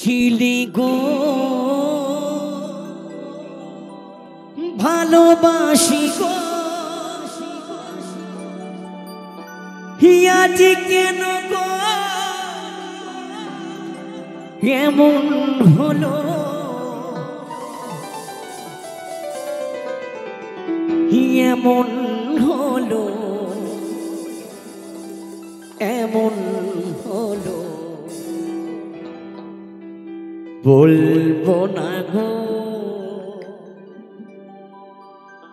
ছিলি গো ভালোবাসি গো আজ কেন গো এমন হলো এমন হলো এমন হলো বলবো না গো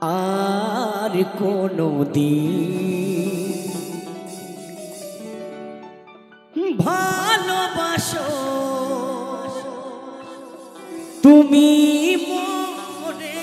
আর কোনো দিন ভালোবাসো তুমি মোরে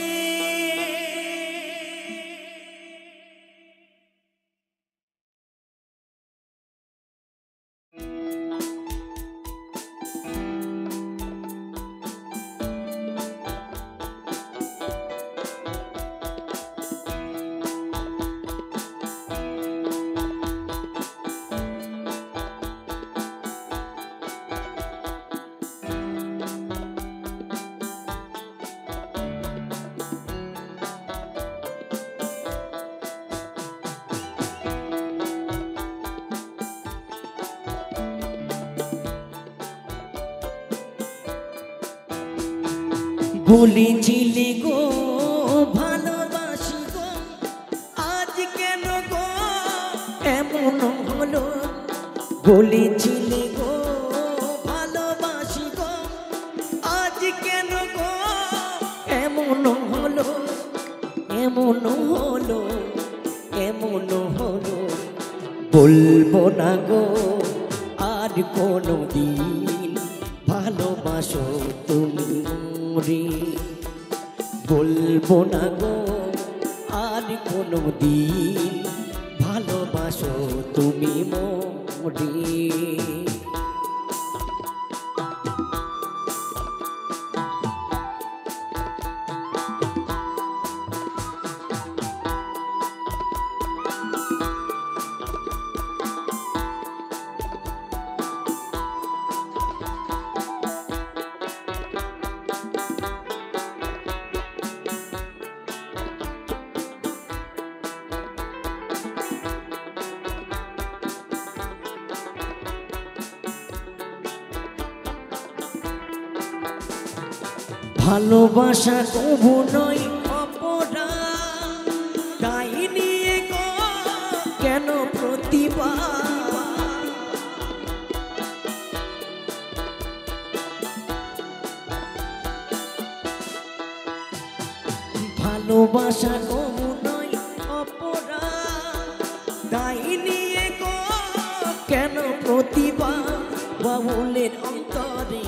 বলেছিলে গো ভালোবাসি গো আজ কেন গো এমন হলো বলেছিলে গো ভালোবাসি গো আজ কেন গো এমন হলো এমন হলো এমন হলো বলবো না গো আর কোনো দিন ভালোবাসো তুমি বলবো না গো আর কোনো দিন ভালোবাসো তুমি মোরে ভালোবাসা কবু নয় অপরাধ তাই নিয়ে গো কেন প্রতিবাদ ভালোবাসা কবু নয় অপরাধ তাই নিয়ে গো কেন প্রতিবাদ বাউলের অন্তরে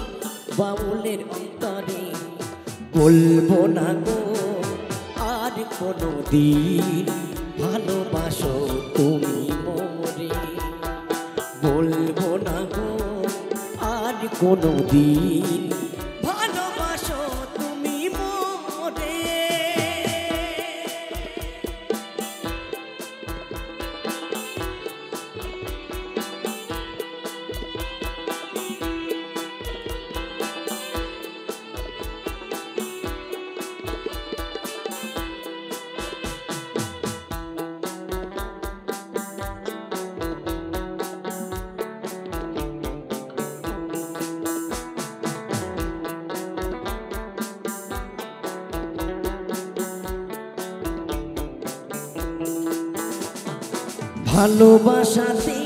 বাউলের অন্তরে বলবো না গো আর কোনো দিন ভালোবাসো তুমি মোরে বলবো না গো আর কোনো দিন ভালোবাসো তুমি মোরে ভালোবাসাতে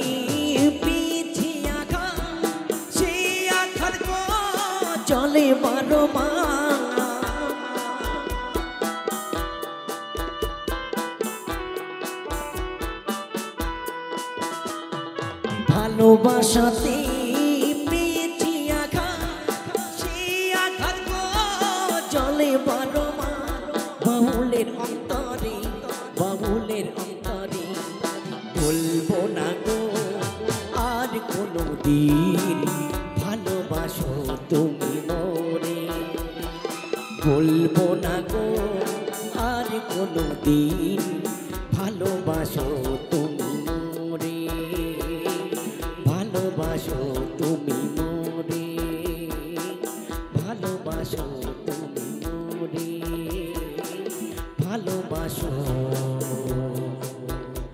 পিছি আঘাত সেই আঘাত গো চলে বারো মাস ভালোবাসাতে পিছি আঘাত সেই আঘাত গো চলে বারো মাস বাউলের অন্তরে বাউলের অন্তরে বলবো না গো আর কোনো দিন ভালোবাসো তুমি মোরে বলবো না গো আর কোনো দিন ভালোবাসো তুমি মোরে ভালোবাসো তুমি মোরে ভালোবাসো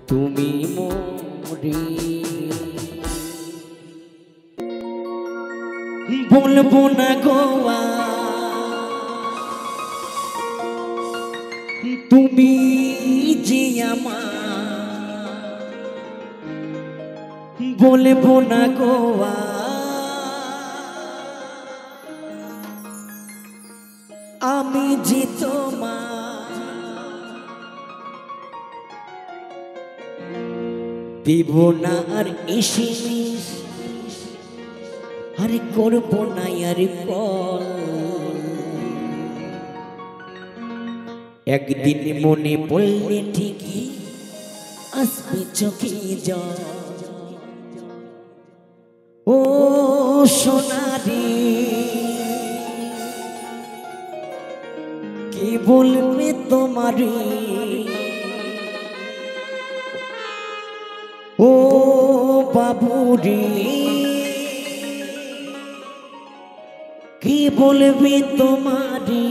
তুমি মোরে বলবো না গোয়া তুমি যে আমার বলবো না গোয়া আমি যে তোমার দেব না আর ইসিমিস আরে করবো না আর কল একদিন মনে পড়লে ঠিকই আসবে চোখে জল ও সোনারে কি বলবে তোমারে ও বাবুরে কি বলবে তোমারে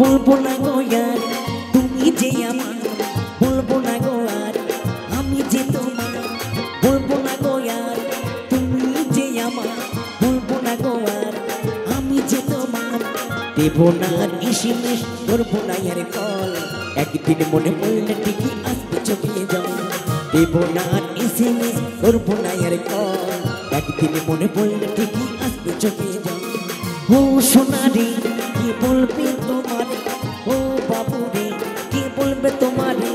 বলবো না গো আর তুমি যে আমার বলবো না গো আর আমি যে তোমার বলবো না গো আর তুমি যে আমার বলবো না গো আর আমি যে তোমার দেব না আর ইসিমিস করবো না আর কল একদিন মনে পড়লে ঠিকই আসবে চোখে জল দেব না আর ইসিমিস করবো না আর কল একদিন মনে পড়লে ঠিকই আসবে চোখে জল ও সোনারি কি বলবে তোমারে ও বাবুরে কি বলবে তোমারে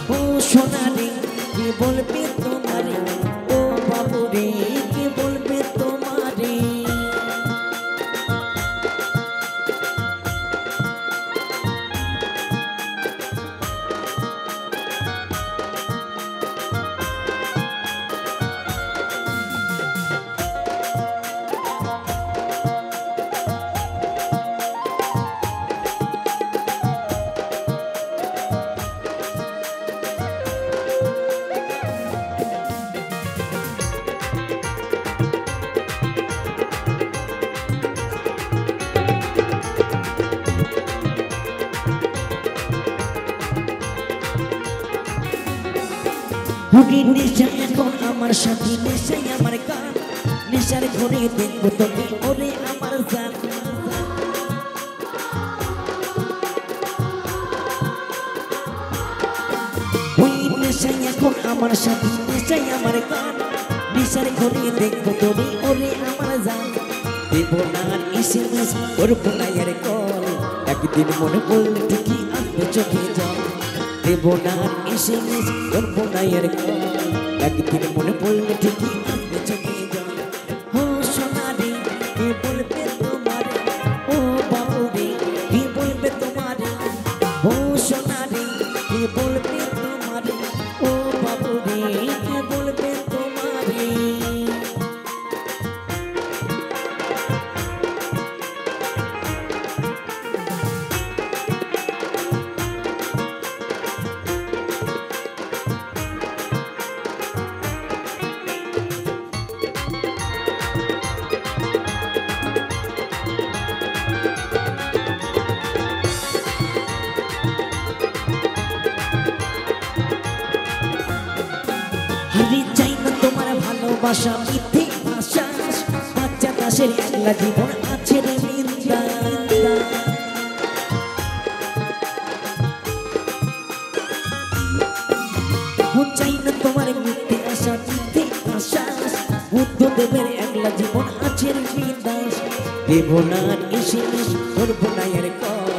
ও সোনারে কি বলবে তোমারে ও বাবুরে কি বলবে তোমারে হুডির নেশা এখন আমার সাথী নেশাই আমার গান নেশার ঘরে দেখবো তোকে ওরে আমার জান ওই নেশাই এখন আমার সাথী নেশাই আমার গান নেশার ঘরে দেখবো তোকে ওরে আমার জান দেব না আর ইসিমিস করবো না আর কল একদিন মনে পড়লে ঠিকই আসবে চোখে জল দেব না আর ইসিমিস করবো না আর কল একদিন মনে পড়লে ঠিকই আসবে চোখে জল ও সোনারে কি বলবে তোমারে ও বাবুরে কি বলবে তোমারে ও সোনারে কি বলবে তোমারে ও বাবুরে কি বলবে তোমারে চাই না তোমার ভালোবাসা মিথ্যে ভাষা বাচ্চা দাসের একলা জীবন আছে রে নিন্দা চাই না তোমার মিথ্যে আশা মিথ্যে ভাষা বুদ্ধদেবের একলা জীবন আছে রে নিন্দা দেব না ইসিমিস করবো না আর কল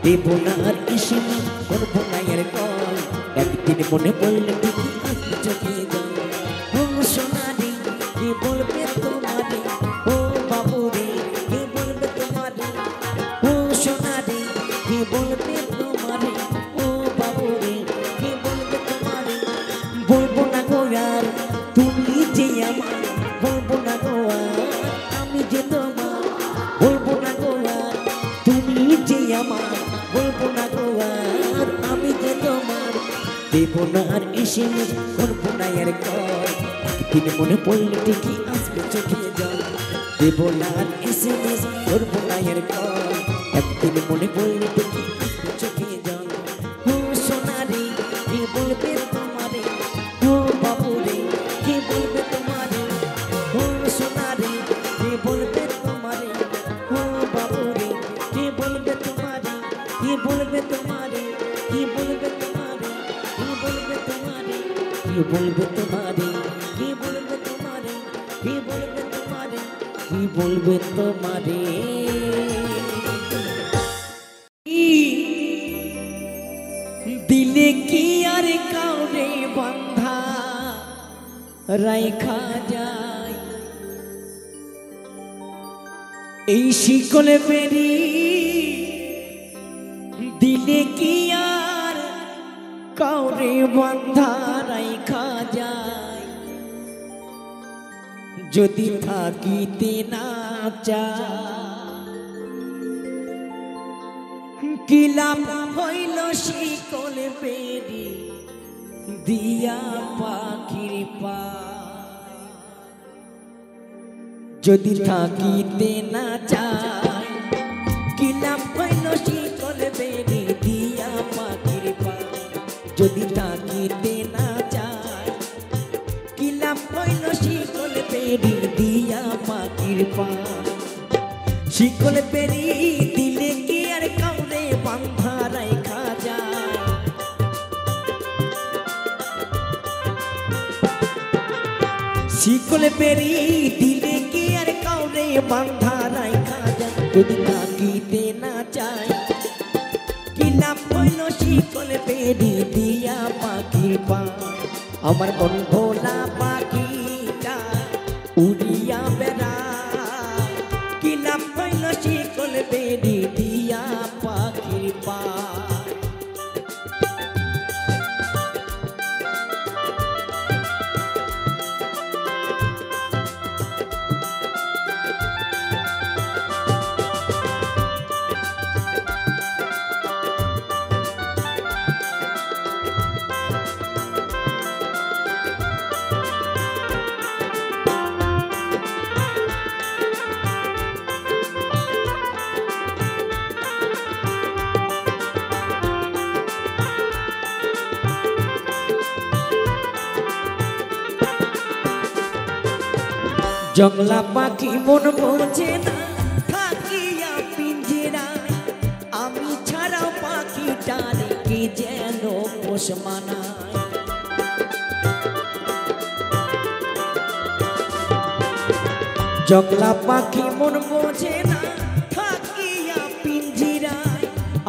দেব না আর এসএমএস করব না এর কল একদিন মনে পড়লে ঠিকই আসবে চোখে জল ও সোনারি কে বলবে তোমারে ও বাবু রে কে বলবে তোমারে ও সোনারি কে বলবে তোমারে ও বাবু রে কে বলবে তোমারে বলবো না গো আর তুমি যে আমার বলবো না গো আর আমি যে তোমার বলবো না গো আর তুমি যে আমার বলবো না গো আর আমি যে তোমার দেব না আর এসএমএস করবো না আর কল একদিন মনে পড়লে ঠিকই আসবে চোখে জল দেব না আর এসএমএস করবো না আর কল একদিন মনে পড়লে ঠিকই আসবে চোখে জল ও সোনারি কে বলবে তোমারে ও বাবু রে কে বলবে তোমারে ও সোনারি কে বলবে তোমারে ও বাবু রে কে বলবে তোমারে কে বলবে তোমারে কে বলবে তোমারে কে বলবে তোমারে কে বলবে তোমারে কে বলবে তোমারে কে বলবে তোমারে কে বলবে তোমারে দিলে কি আর কাউরে বান্ধা রাইখা যায় এই শিকলে বেরি দিলে কি আর কাউরে বান্ধা রাইখা যায় যদি থাকিতে না চায় কি লাভ হইল শিকল বেরি দিয়া পাখির পায় যদি থাকিতে না চায় কি লাভ হইল শিকল বেরি দিয়া পাখির পায় যদি থাকিতে না চায় কি লাভ হইল শিকল বেরি দিয়া পাখির পায় শিকল বেরি দিলে কি আর কাউরে বান্ধা রাইখা যায় শিকল বেরি দিলে কি আর কাউরে বান্ধা রাইখা যায় যদি থাকিতে না চায় কি লাভ হইল শিকল বেরি দিয়া পাখির পায় আমার মন ভোলা পাখিটা উড়িয়া বেড়ায় কি লাভ হইল শিকল বেরি দিয়া পাখির পায় জংলা পাখি মন বোঝে না থাকিয়া পিঞ্জরায় আমি ছাড়াও পাখিটারে কে যেন পোষ মানায় জংলা পাখি মন বোঝে না থাকিয়া পিঞ্জরায়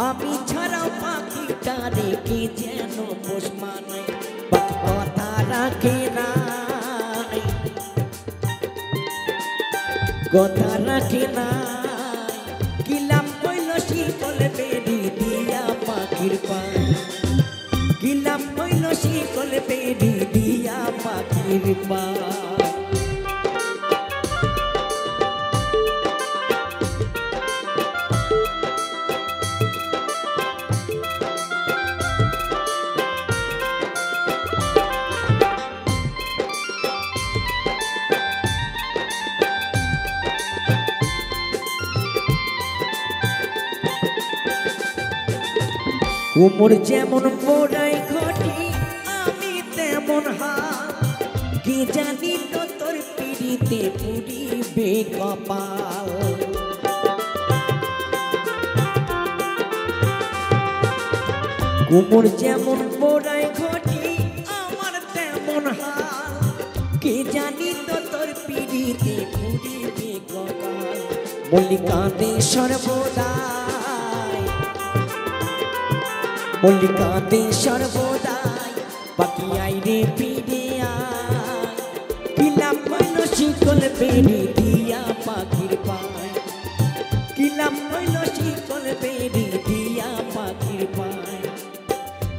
আমি ছাড়াও পাখিটারে কে যেন পোষ মানায় কথা রাখে না কথা রাখে না কি লাভ হইল শিকল বেরি দিয়া পাখির পায় কি লাভ হইল শিকল বেরি দিয়া পাখির পায় কোমর যেমন পোড়াই ঘটি আমি তেমন হাত কে জানি তো তোর পিড়িতে পুরিবে কপাল কোমর যেমন পোড়াই ঘটি আমার তেমন হাত কে জানি তো তোর পিড়িতে পুরিবে কপাল মল্লিকাতে সর্বদাই মল্লিকাতে সর্বদাই পাখি আইরে ফিরে আয় কিলাম হইল শিকল বেরি দিয়া পাখির পায় কিলাম হইল শিকল বেরি দিয়া পাখির পায়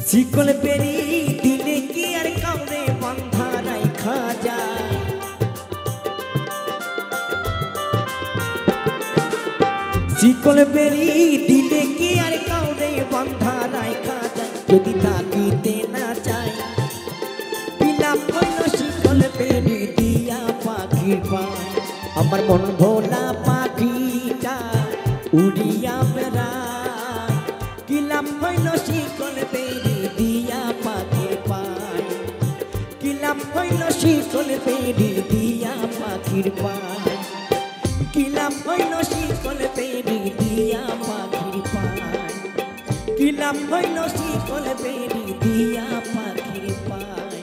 শিকল বেরি দিলে কি আর কাউরে বন্ধা রাইখা যায় শিকল বেরি দিলে কি আর কাউরে বন্ধা রাইখা যায় যদি থাকিতে না চায় কিলাম হইল শিকল বেরি দিয়া পাখির পায় আমার মন ভোলা পাখিটা উড়িয়া বেড়ায় কিলাম হইল শিকল বেরি দিয়া পাখির পায় কিলাম হইল শিকল বেরি দিয়া পাখির পায় কিলাম হইল শিকল বেরি দিয়া পাখির পায় কিলাম হইল শিকল বেরি দিয়া পাখির পায়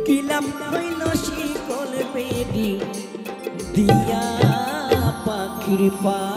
কিলাম হইল শিকল বেরি দিয়া পাখির পায়